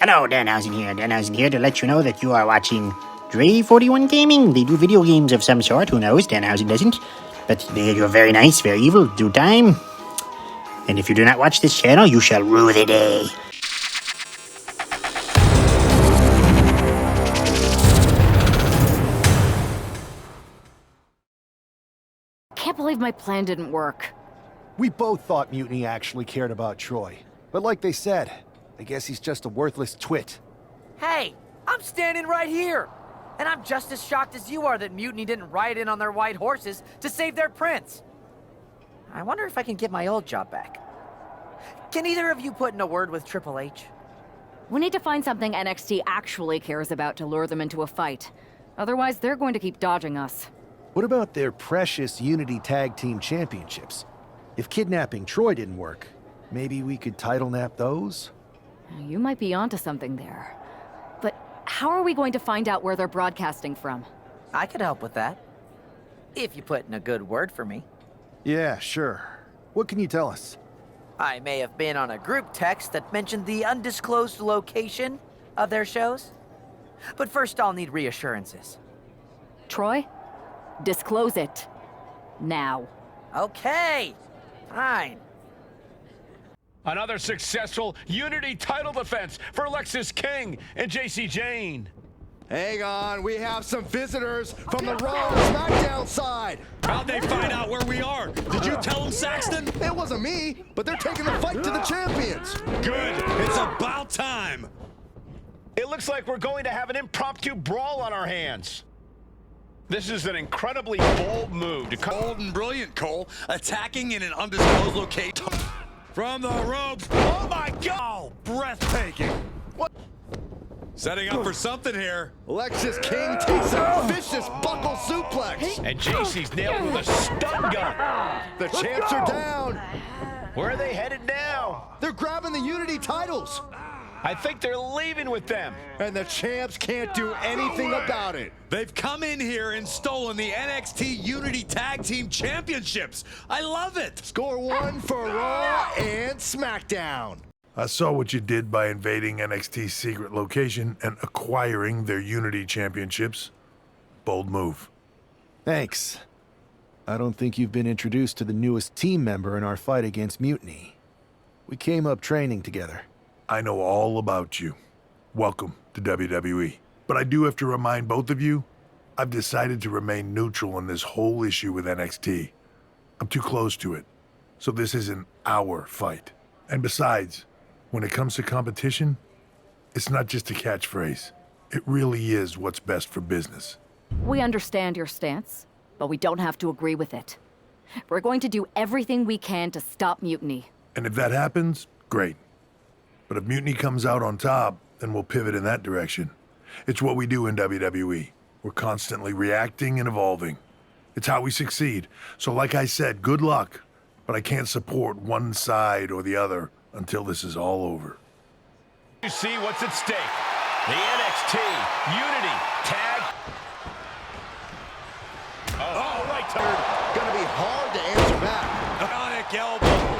Hello, Danhausen here. Danhausen here to let you know that you are watching Dre41 Gaming. They do video games of some sort. Who knows? Danhausen doesn't. But you're very nice, very evil, do time. And if you do not watch this channel, you shall rue the day. Can't believe my plan didn't work. We both thought Mutiny actually cared about Troy. But like they said, I guess he's just a worthless twit. Hey, I'm standing right here. And I'm just as shocked as you are that Mutiny didn't ride in on their white horses to save their prince. I wonder if I can get my old job back. Can either of you put in a word with Triple H? We need to find something NXT actually cares about to lure them into a fight. Otherwise, they're going to keep dodging us. What about their precious Unity Tag Team Championships? If kidnapping Troy didn't work, maybe we could title nap those? You might be onto something there. But how are we going to find out where they're broadcasting from? I could help with that. If you put in a good word for me. Yeah, sure. What can you tell us? I may have been on a group text that mentioned the undisclosed location of their shows. But first I'll need reassurances. Troy? Disclose it. Now. Okay. Fine. Another successful Unity title defense for Alexis King and JC Jane. Hang on, we have some visitors from the Raw and SmackDown side. How'd they find out where we are? Did you tell them, Saxton? It wasn't me, but they're taking the fight to the champions. Good. It's about time. It looks like we're going to have an impromptu brawl on our hands. This is an incredibly bold move to come. Bold and brilliant, Cole. Attacking in an undisclosed location. From the ropes. Oh my God! Breathtaking. What? Setting up for something here. Alexis King takes a vicious buckle suplex. And JC's nailed with a stun gun. The champs are down. Where are they headed now? They're grabbing the Unity titles. I think they're leaving with them. And the champs can't do anything about it. They've come in here and stolen the NXT Unity Tag Team Championships. I love it. Score one for Raw and SmackDown. I saw what you did by invading NXT's secret location and acquiring their Unity championships. Bold move. Thanks. I don't think you've been introduced to the newest team member in our fight against Mutiny. We came up training together. I know all about you. Welcome to WWE. But I do have to remind both of you, I've decided to remain neutral in this whole issue with NXT. I'm too close to it. So this isn't our fight. And besides, when it comes to competition, it's not just a catchphrase. It really is what's best for business. We understand your stance, but we don't have to agree with it. We're going to do everything we can to stop Mutiny. And if that happens, great. But if Mutiny comes out on top, then we'll pivot in that direction. It's what we do in WWE. We're constantly reacting and evolving. It's how we succeed. So like I said, good luck. But I can't support one side or the other until this is all over. You see what's at stake. The NXT Unity Tag. Oh, right turn. Gonna be hard to answer back. Iconic elbow.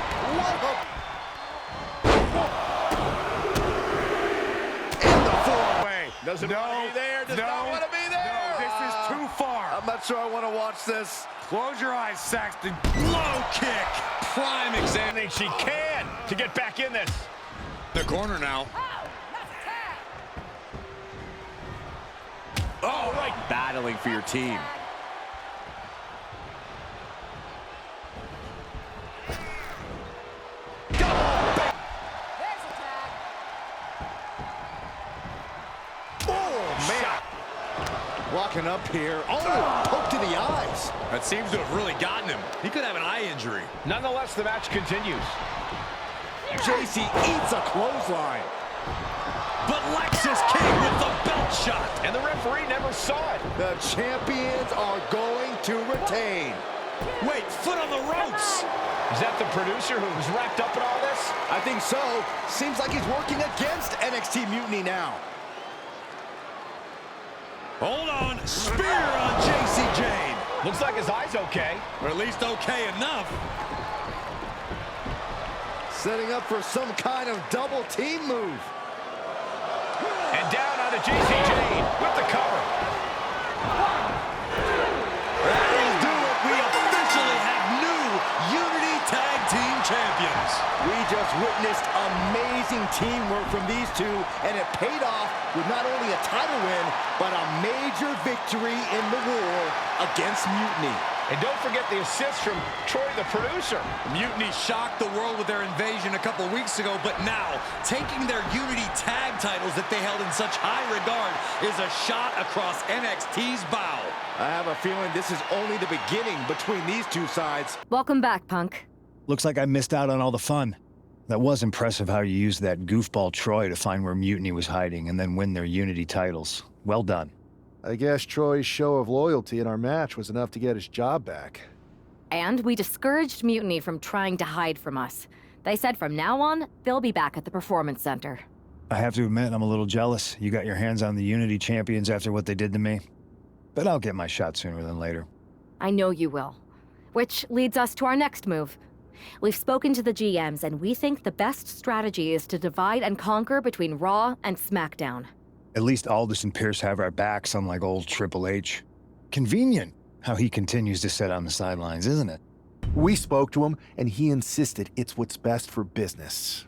In the four-way. Doesn't want to be there. Does not want to be there. This is too far. I'm not sure I want to watch this. Close your eyes, Saxton. Low kick. Prime exam. I think she can to get back in this. The corner now. Oh, right. Battling for your team. Walking up here. Oh, poke to the eyes. That seems to have really gotten him. He could have an eye injury. Nonetheless, the match continues. JC eats a clothesline. But Lexis King with the belt shot. And the referee never saw it. The champions are going to retain. Wait, foot on the ropes. Is that the producer who's wrapped up in all this? I think so. Seems like he's working against NXT Mutiny now. Hold on. Spear on JC Jane. Looks like his eye's okay. Or at least okay enough. Setting up for some kind of double team move. to JC Jane with the cover. That'll do it. We officially have new Unity Tag Team Champions. We just witnessed amazing teamwork from these two, and it paid off with not only a title win, but a major victory in the war against Mutiny. And don't forget the assist from Troy, the producer. Mutiny shocked the world with their invasion a couple weeks ago, but now taking their Unity tag titles that they held in such high regard is a shot across NXT's bow. I have a feeling this is only the beginning between these two sides. Welcome back, Punk. Looks like I missed out on all the fun. That was impressive how you used that goofball Troy to find where Mutiny was hiding and then win their Unity titles. Well done. I guess Troy's show of loyalty in our match was enough to get his job back. And we discouraged Mutiny from trying to hide from us. They said from now on, they'll be back at the Performance Center. I have to admit, I'm a little jealous. You got your hands on the Unity champions after what they did to me. But I'll get my shot sooner than later. I know you will. Which leads us to our next move. We've spoken to the GMs, and we think the best strategy is to divide and conquer between Raw and SmackDown. At least Aldous and Pierce have our backs, unlike old Triple H. Convenient how he continues to sit on the sidelines, isn't it? We spoke to him, and he insisted it's what's best for business.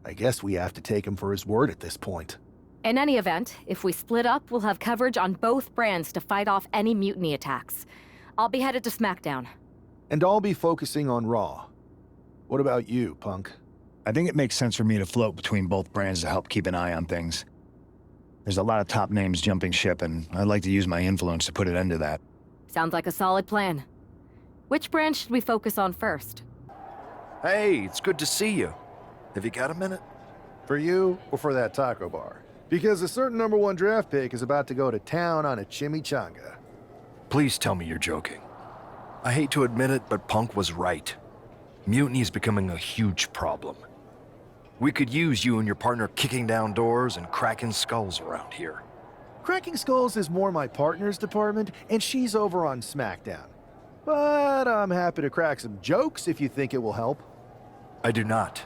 I guess we have to take him for his word at this point. In any event, if we split up, we'll have coverage on both brands to fight off any Mutiny attacks. I'll be headed to SmackDown. And I'll be focusing on Raw. What about you, Punk? I think it makes sense for me to float between both brands to help keep an eye on things. There's a lot of top names jumping ship, and I'd like to use my influence to put an end to that. Sounds like a solid plan. Which brand should we focus on first? Hey, it's good to see you. Have you got a minute? For you or for that taco bar? Because a certain #1 draft pick is about to go to town on a chimichanga. Please tell me you're joking. I hate to admit it, but Punk was right. Mutiny is becoming a huge problem. We could use you and your partner kicking down doors and cracking skulls around here. Cracking skulls is more my partner's department, and she's over on SmackDown. But I'm happy to crack some jokes if you think it will help. I do not.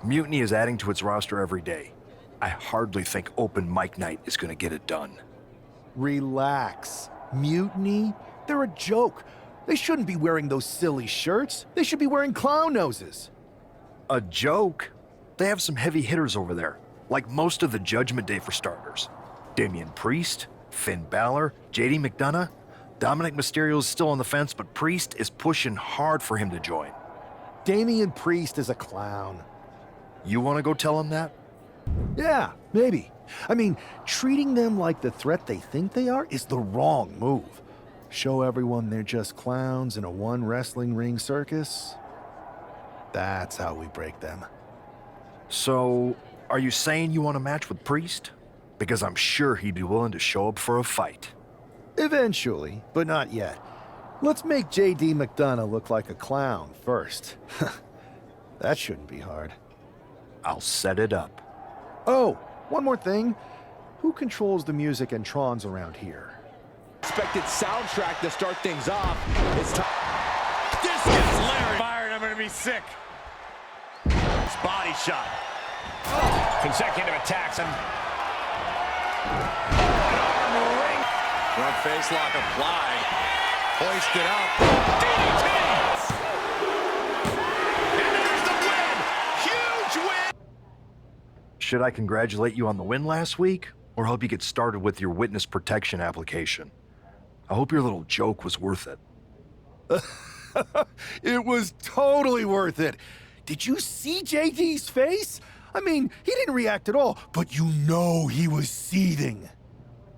Mutiny is adding to its roster every day. I hardly think open mic night is going to get it done. Relax. Mutiny? They're a joke. They shouldn't be wearing those silly shirts. They should be wearing clown noses. A joke? They have some heavy hitters over there, like most of the Judgment Day for starters. Damian Priest, Finn Balor, JD McDonough. Dominic Mysterio is still on the fence, but Priest is pushing hard for him to join. Damian Priest is a clown. You want to go tell him that? Yeah, maybe. I mean, treating them like the threat they think they are is the wrong move. Show everyone they're just clowns in a one wrestling ring circus. That's how we break them. So, are you saying you want a match with Priest? Because I'm sure he'd be willing to show up for a fight. Eventually, but not yet. Let's make JD McDonough look like a clown first. That shouldn't be hard. I'll set it up. Oh, one more thing. Who controls the music and trons around here? Expected soundtrack to start things off. It's time. This gets Larry fired. I'm going to be sick. It's body shot. Consecutive attacks and Front face lock applied. Hoisted up. DDT! And there's the win! Huge win! Should I congratulate you on the win last week, or help you get started with your witness protection application? I hope your little joke was worth it. It was totally worth it. Did you see JD's face? I mean, he didn't react at all, but you know he was seething.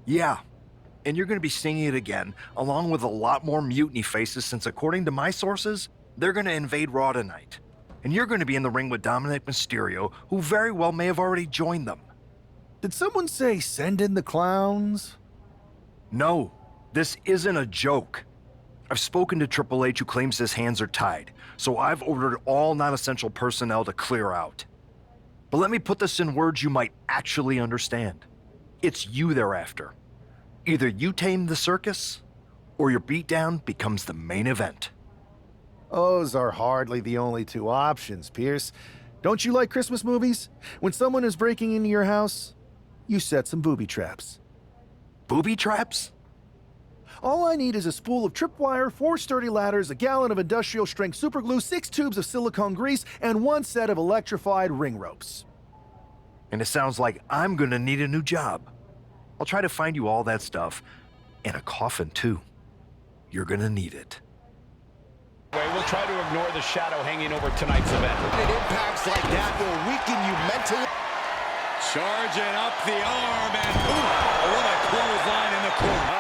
Yeah, and you're going to be seeing it again, along with a lot more Mutiny faces, since according to my sources, they're going to invade Raw tonight. And you're going to be in the ring with Dominic Mysterio, who very well may have already joined them. Did someone say send in the clowns? No, this isn't a joke. I've spoken to Triple H, who claims his hands are tied, so I've ordered all non-essential personnel to clear out. But let me put this in words you might actually understand. It's you they're after. Either you tame the circus, or your beatdown becomes the main event. Those are hardly the only two options, Pierce. Don't you like Christmas movies? When someone is breaking into your house, you set some booby traps. Booby traps? All I need is a spool of tripwire, 4 sturdy ladders, a gallon of industrial-strength superglue, 6 tubes of silicone grease, and 1 set of electrified ring ropes. And it sounds like I'm gonna need a new job. I'll try to find you all that stuff, and a coffin too. You're gonna need it. We'll try to ignore the shadow hanging over tonight's event. Impacts like that will weaken you mentally. Charging up the arm, and ooh, what a clothesline in the corner.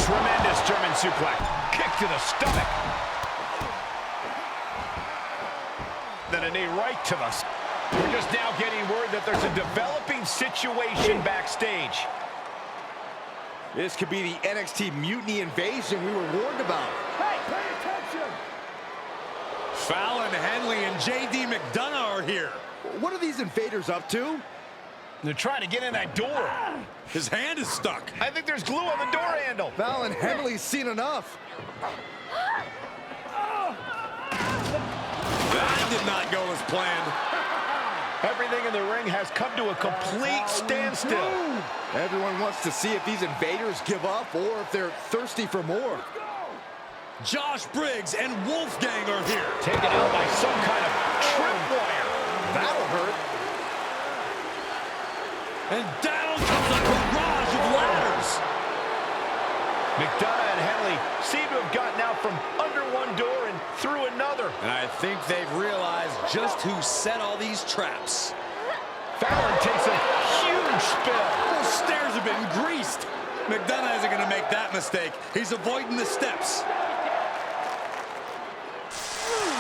Tremendous German suplex. Kick to the stomach. Then a knee right to the... We're just now getting word that there's a developing situation backstage. This could be the NXT Mutiny invasion we were warned about. Hey, pay attention! Fallon Henley and J.D. McDonough are here. What are these invaders up to? They're trying to get in that door. His hand is stuck. I think there's glue on the door handle. Fallon Henley's seen enough. That did not go as planned. Everything in the ring has come to a complete standstill. Everyone wants to see if these invaders give up or if they're thirsty for more. Josh Briggs and Wolfgang are here. Taken out by some kind of tripwire. That'll hurt. And down comes a barrage of ladders. McDonough and Henley seem to have gotten out from under one door and through another. And I think they've realized just who set all these traps. Fallon takes a huge spill. Those stairs have been greased. McDonough isn't going to make that mistake. He's avoiding the steps.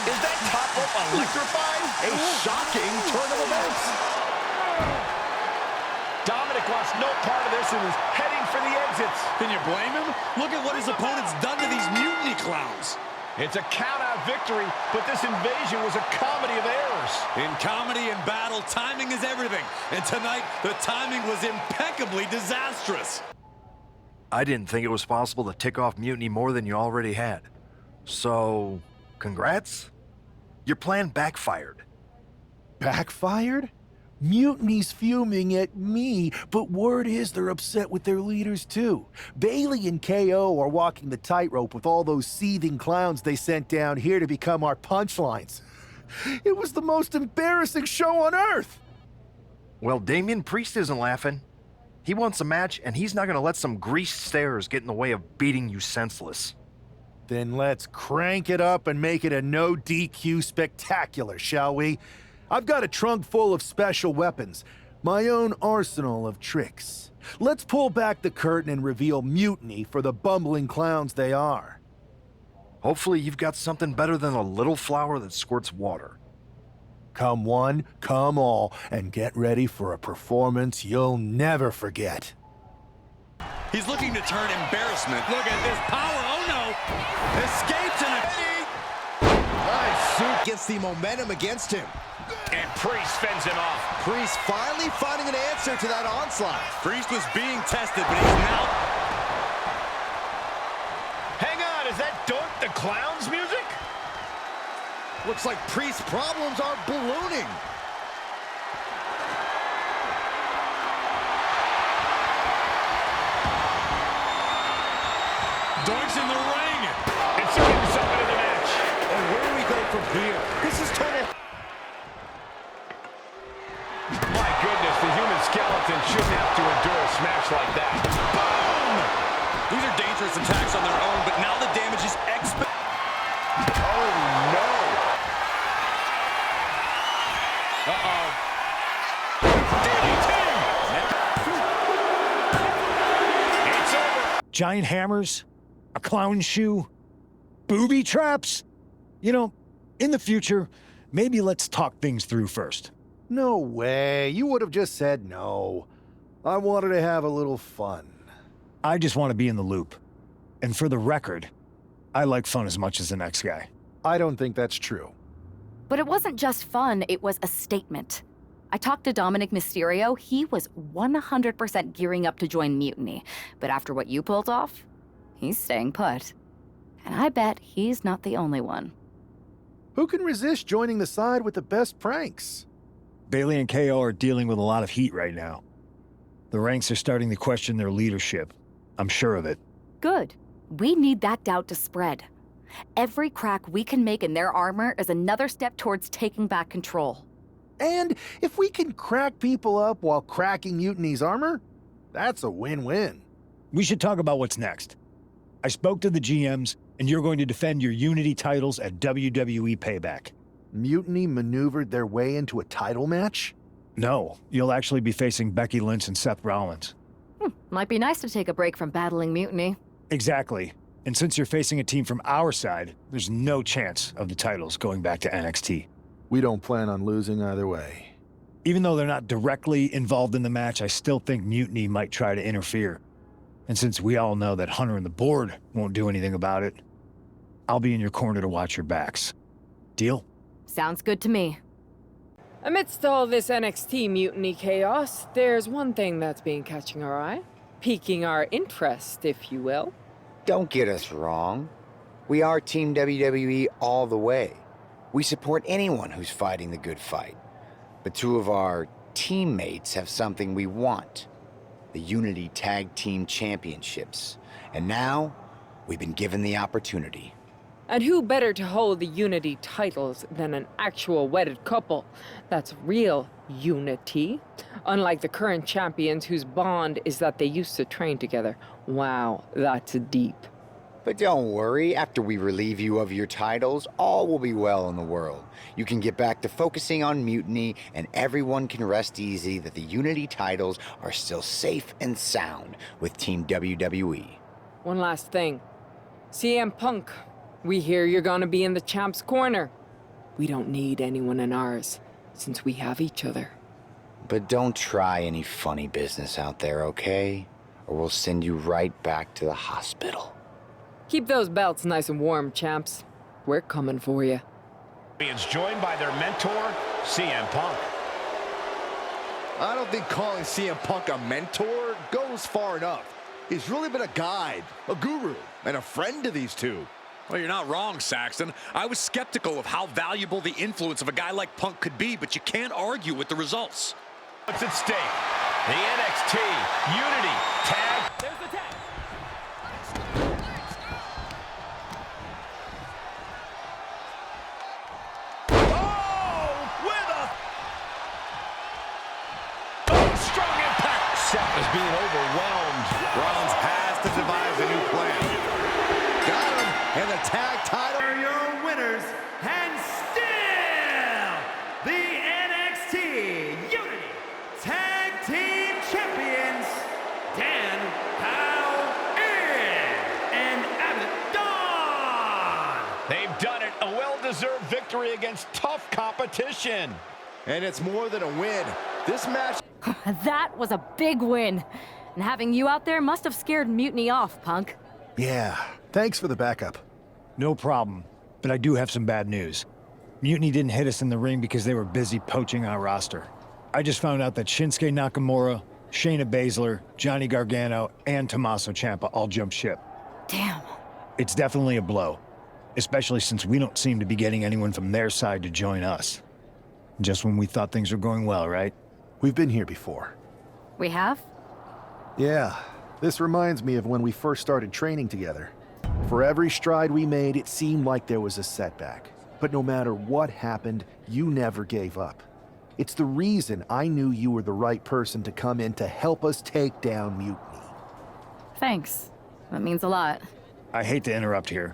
Is that top rope electrified? A shocking turn of events. Dominic wants no part of this and is heading for the exits. Can you blame him? Look at what his opponent's done to these mutiny clowns. It's a count-out victory, but this invasion was a comedy of errors. In comedy and battle, timing is everything. And tonight, the timing was impeccably disastrous. I didn't think it was possible to tick off Mutiny more than you already had. So, congrats? Your plan backfired. Backfired? Mutiny's fuming at me, but word is they're upset with their leaders too. Bailey and KO are walking the tightrope with all those seething clowns they sent down here to become our punchlines. It was the most embarrassing show on earth! Well, Damian Priest isn't laughing. He wants a match, and he's not gonna let some greased stairs get in the way of beating you senseless. Then let's crank it up and make it a no DQ spectacular, shall we? I've got a trunk full of special weapons, my own arsenal of tricks. Let's pull back the curtain and reveal Mutiny for the bumbling clowns they are. Hopefully you've got something better than a little flower that squirts water. Come one, come all, and get ready for a performance you'll never forget. He's looking to turn embarrassment. Look at this power. Oh, no. Escapes and Nice suit gets the momentum against him. And Priest fends him off. Priest finally finding an answer to that onslaught. Priest was being tested, but he's now... Hang on, is that Doink the Clown's music? Looks like Priest's problems are ballooning. Doink's in the ring. It's getting something in the match. And where do we go from here? This is total... My goodness, the human skeleton shouldn't have to endure a smash like that. Boom! These are dangerous attacks on their own, but now the damage is Oh, no. Uh-oh. It's over. Giant hammers, a clown shoe, booby traps. You know, in the future, maybe let's talk things through first. No way, you would have just said no. I wanted to have a little fun. I just want to be in the loop. And for the record, I like fun as much as the next guy. I don't think that's true. But it wasn't just fun, it was a statement. I talked to Dominic Mysterio, he was 100% gearing up to join Mutiny. But after what you pulled off, he's staying put. And I bet he's not the only one. Who can resist joining the side with the best pranks? Bailey and KO are dealing with a lot of heat right now. The ranks are starting to question their leadership. I'm sure of it. Good. We need that doubt to spread. Every crack we can make in their armor is another step towards taking back control. And if we can crack people up while cracking Mutiny's armor, that's a win-win. We should talk about what's next. I spoke to the GMs, and you're going to defend your Unity titles at WWE Payback. Mutiny maneuvered their way into a title match? No, you'll actually be facing Becky Lynch and Seth Rollins. Might be nice to take a break from battling Mutiny. Exactly. And since you're facing a team from our side, there's no chance of the titles going back to NXT. We don't plan on losing either way. Even though they're not directly involved in the match, I still think Mutiny might try to interfere. And since we all know that Hunter and the board won't do anything about it, I'll be in your corner to watch your backs. Deal? Sounds good to me. Amidst all this NXT mutiny chaos, there's one thing that's been catching our eye. Piquing our interest, if you will. Don't get us wrong. We are Team WWE all the way. We support anyone who's fighting the good fight. But two of our teammates have something we want. The Unity Tag Team Championships. And now, we've been given the opportunity. And who better to hold the Unity titles than an actual wedded couple? That's real unity. Unlike the current champions whose bond is that they used to train together. Wow, that's deep. But don't worry, after we relieve you of your titles, all will be well in the world. You can get back to focusing on Mutiny, and everyone can rest easy that the Unity titles are still safe and sound with Team WWE. One last thing. CM Punk, we hear you're gonna be in the champ's corner. We don't need anyone in ours, since we have each other. But don't try any funny business out there, okay? Or we'll send you right back to the hospital. Keep those belts nice and warm, champs. We're coming for you. Champions joined by their mentor, CM Punk. I don't think calling CM Punk a mentor goes far enough. He's really been a guide, a guru, and a friend to these two. Well, you're not wrong, Saxton. I was skeptical of how valuable the influence of a guy like Punk could be, but you can't argue with the results. What's at stake? The NXT Unity Tag. There's the tag. Strong impact. Seth is being overwhelmed. Rollins has to devise a new plan. Got him, and the tag title. Are your winners, and still the NXT Unity Tag Team Champions, Danhausen and Abadon. They've done it. A well-deserved victory against tough competition. And it's more than a win. This match... That was a big win. And having you out there must have scared Mutiny off, Punk. Yeah, thanks for the backup. No problem. But I do have some bad news. Mutiny didn't hit us in the ring because they were busy poaching our roster. I just found out that Shinsuke Nakamura, Shayna Baszler, Johnny Gargano, and Tommaso Ciampa all jumped ship. Damn. It's definitely a blow. Especially since we don't seem to be getting anyone from their side to join us. Just when we thought things were going well, right? We've been here before. We have? Yeah, this reminds me of when we first started training together. For every stride we made, it seemed like there was a setback. But no matter what happened, you never gave up. It's the reason I knew you were the right person to come in to help us take down Mutiny. Thanks. That means a lot. I hate to interrupt here,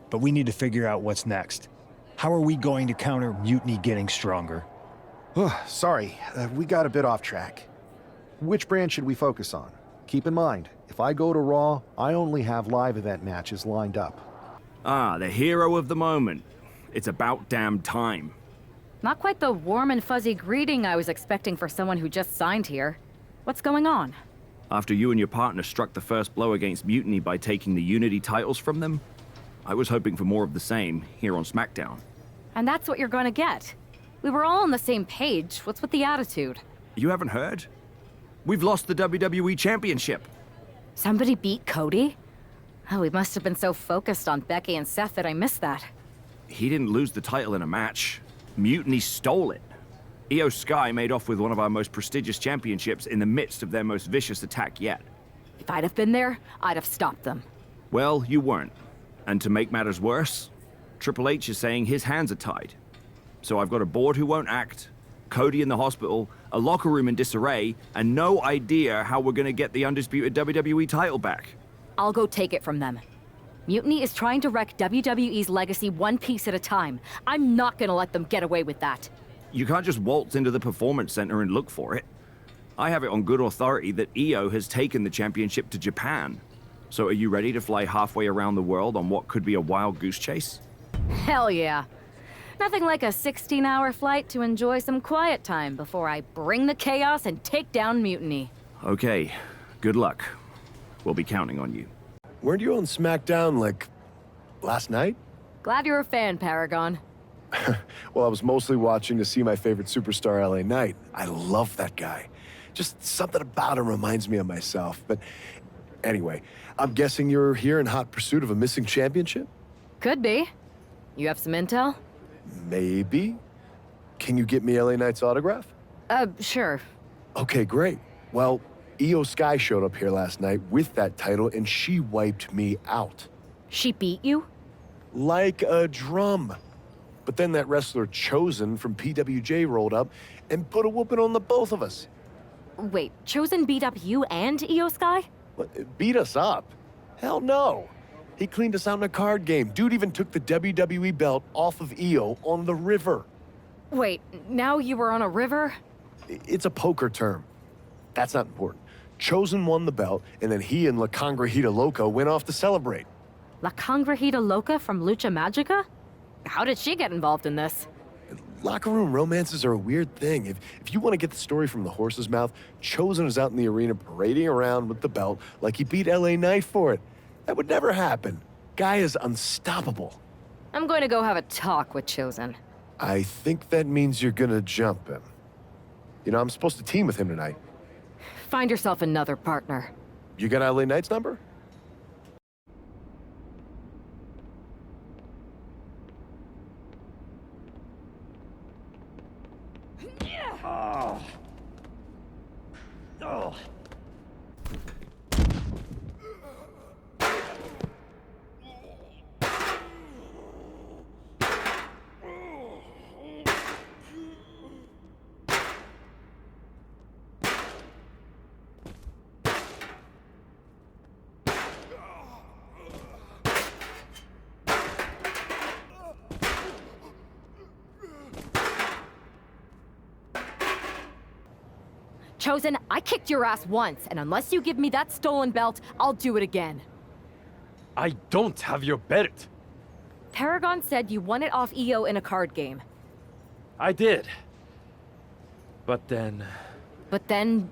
but we need to figure out what's next. How are we going to counter Mutiny getting stronger? Sorry, we got a bit off track. Which brand should we focus on? Keep in mind, if I go to Raw, I only have live event matches lined up. Ah, the hero of the moment. It's about damn time. Not quite the warm and fuzzy greeting I was expecting for someone who just signed here. What's going on? After you and your partner struck the first blow against Mutiny by taking the Unity titles from them, I was hoping for more of the same here on SmackDown. And that's what you're gonna get. We were all on the same page. What's with the attitude? You haven't heard? We've lost the WWE Championship. Somebody beat Cody? Oh, we must have been so focused on Becky and Seth that I missed that. He didn't lose the title in a match. Mutiny stole it. Io Sky made off with one of our most prestigious championships in the midst of their most vicious attack yet. If I'd have been there, I'd have stopped them. Well, you weren't. And to make matters worse, Triple H is saying his hands are tied. So I've got a board who won't act, Cody in the hospital, a locker room in disarray, and no idea how we're gonna get the undisputed WWE title back. I'll go take it from them. Mutiny is trying to wreck WWE's legacy one piece at a time. I'm not gonna let them get away with that. You can't just waltz into the Performance Center and look for it. I have it on good authority that Io has taken the championship to Japan. So are you ready to fly halfway around the world on what could be a wild goose chase? Hell yeah. Nothing like a 16-hour flight to enjoy some quiet time before I bring the chaos and take down Mutiny. Okay, good luck. We'll be counting on you. Weren't you on SmackDown, like, last night? Glad you're a fan, Paragon. Well, I was mostly watching to see my favorite superstar, LA Knight. I love that guy. Just something about him reminds me of myself. But anyway, I'm guessing you're here in hot pursuit of a missing championship? Could be. You have some intel? Maybe. Can you get me LA Knight's autograph? Sure. Okay, great. Well, Io Sky showed up here last night with that title, and she wiped me out. She beat you? Like a drum. But then that wrestler Chosen from PWJ rolled up and put a whooping on the both of us. Wait, Chosen beat up you and Io Sky? What, beat us up? Hell no. He cleaned us out in a card game. Dude even took the WWE belt off of Io on the river. Wait, now you were on a river? It's a poker term. That's not important. Chosen won the belt, and then he and La Congrejita Loca went off to celebrate. La Congrejita Loca from Lucha Magica? How did she get involved in this? Locker room romances are a weird thing. If you want to get the story from the horse's mouth, Chosen was out in the arena parading around with the belt like he beat LA Knight for it. That would never happen. Guy is unstoppable. I'm going to go have a talk with Chosen. I think that means you're gonna jump him. You know, I'm supposed to team with him tonight. Find yourself another partner. You got LA Knight's number? Oh. Oh. Chosen, I kicked your ass once, and unless you give me that stolen belt, I'll do it again. I don't have your belt. Paragon said you won it off Io in a card game. I did. But then... But then...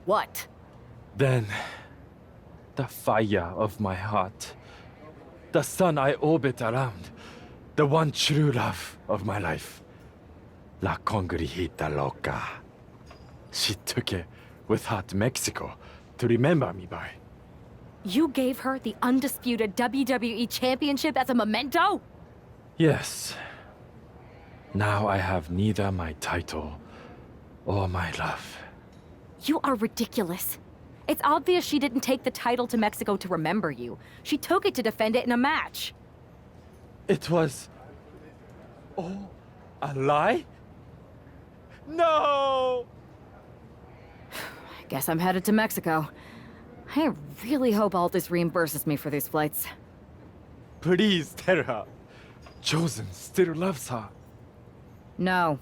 what? Then... the fire of my heart. The sun I orbit around. The one true love of my life. La Congrejita Loca. She took it with her to Mexico to remember me by. You gave her the undisputed WWE Championship as a memento? Yes. Now I have neither my title or my love. You are ridiculous. It's obvious she didn't take the title to Mexico to remember you. She took it to defend it in a match. It was... oh, a lie? No! I guess I'm headed to Mexico. I really hope Aldous reimburses me for these flights. Please tell her. Chosen still loves her. No,